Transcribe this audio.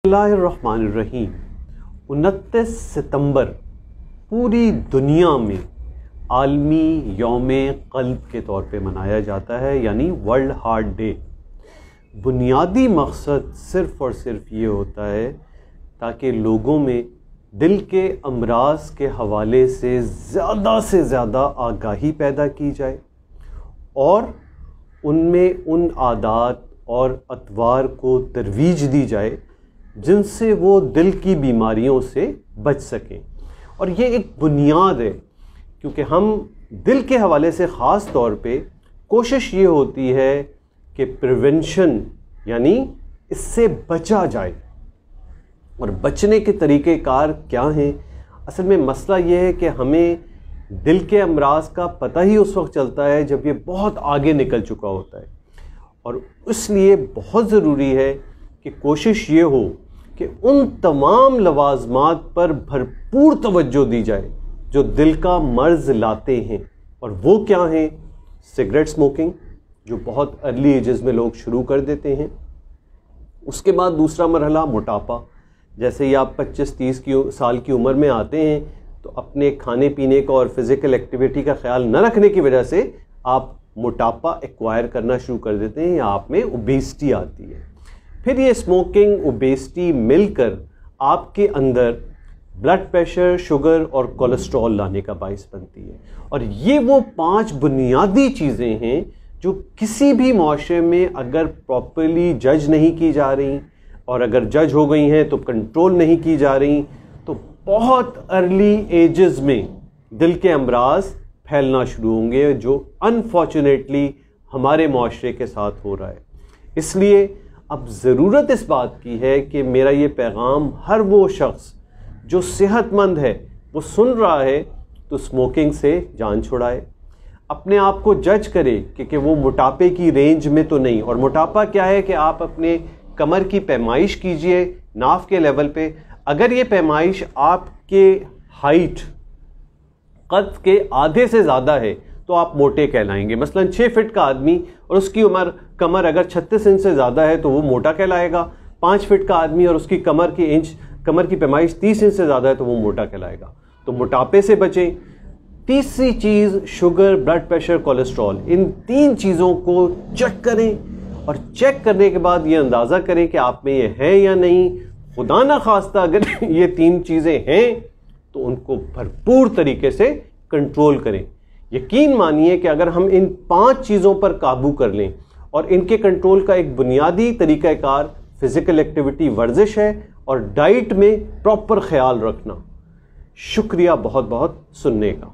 बिस्मिल्लाहिर्रहमानिर्रहीम। 29 सितंबर पूरी दुनिया में आलमी यौम क़ल्ब के तौर पे मनाया जाता है, यानी वर्ल्ड हार्ट डे। बुनियादी मकसद सिर्फ़ और सिर्फ ये होता है ताकि लोगों में दिल के अमराज के हवाले से ज़्यादा आगाही पैदा की जाए और उनमें उन आदात और अतवार को तरवीज दी जाए जिनसे वो दिल की बीमारियों से बच सकें। और ये एक बुनियाद है, क्योंकि हम दिल के हवाले से ख़ास तौर पे कोशिश ये होती है कि प्रिवेंशन यानी इससे बचा जाए। और बचने के तरीक़ेकार क्या हैं? असल में मसला ये है कि हमें दिल के अमराज का पता ही उस वक्त चलता है जब ये बहुत आगे निकल चुका होता है, और इसलिए बहुत ज़रूरी है कि कोशिश ये हो कि उन तमाम लवाज़मात पर भरपूर तवज्जो दी जाए जो दिल का मर्ज़ लाते हैं। और वो क्या हैं? सिगरेट स्मोकिंग, जो बहुत अर्ली एजेस में लोग शुरू कर देते हैं। उसके बाद दूसरा मरहला मोटापा। जैसे ही आप 25-30 साल की उम्र में आते हैं तो अपने खाने पीने का और फिज़िकल एक्टिविटी का ख्याल न रखने की वजह से आप मोटापा एक्वायर करना शुरू कर देते हैं या आप में ओबेसिटी आती है। फिर ये स्मोकिंग ओबेसिटी मिलकर आपके अंदर ब्लड प्रेशर, शुगर और कोलेस्ट्रॉल लाने का बाइस बनती है। और ये वो 5 बुनियादी चीज़ें हैं जो किसी भी माशरे में अगर प्रॉपर्ली जज नहीं की जा रही, और अगर जज हो गई हैं तो कंट्रोल नहीं की जा रही, तो बहुत अर्ली एजेस में दिल के अमराज फैलना शुरू होंगे, जो अनफॉर्चुनेटली हमारे माशरे के साथ हो रहा है। इसलिए अब ज़रूरत इस बात की है कि मेरा ये पैगाम हर वो शख्स जो सेहतमंद है वो सुन रहा है तो स्मोकिंग से जान छुड़ाए, अपने आप को जज करे कि वो मोटापे की रेंज में तो नहीं। और मोटापा क्या है कि आप अपने कमर की पैमाइश कीजिए नाफ के लेवल पे। अगर ये पैमाइश आपके हाइट कद के आधे से ज़्यादा है तो आप मोटे कहलाएंगे। मसलन 6 फीट का आदमी और उसकी कमर अगर 36 इंच से ज़्यादा है तो वो मोटा कहलाएगा। 5 फीट का आदमी और उसकी कमर की पैमाइश 30 इंच से ज़्यादा है तो वो मोटा कहलाएगा। तो मोटापे से बचें। तीसरी चीज़ शुगर, ब्लड प्रेशर, कोलेस्ट्रॉल, इन 3 चीज़ों को चेक करें, और चेक करने के बाद ये अंदाज़ा करें कि आप में ये है या नहीं। खुदा ना खास्ता अगर ये 3 चीज़ें हैं तो उनको भरपूर तरीके से कंट्रोल करें। यकीन मानिए कि अगर हम इन 5 चीज़ों पर काबू कर लें, और इनके कंट्रोल का एक बुनियादी तरीक़ाकार फिज़िकल एक्टिविटी, वर्जिश है, और डाइट में प्रॉपर ख्याल रखना। शुक्रिया बहुत बहुत सुनने का।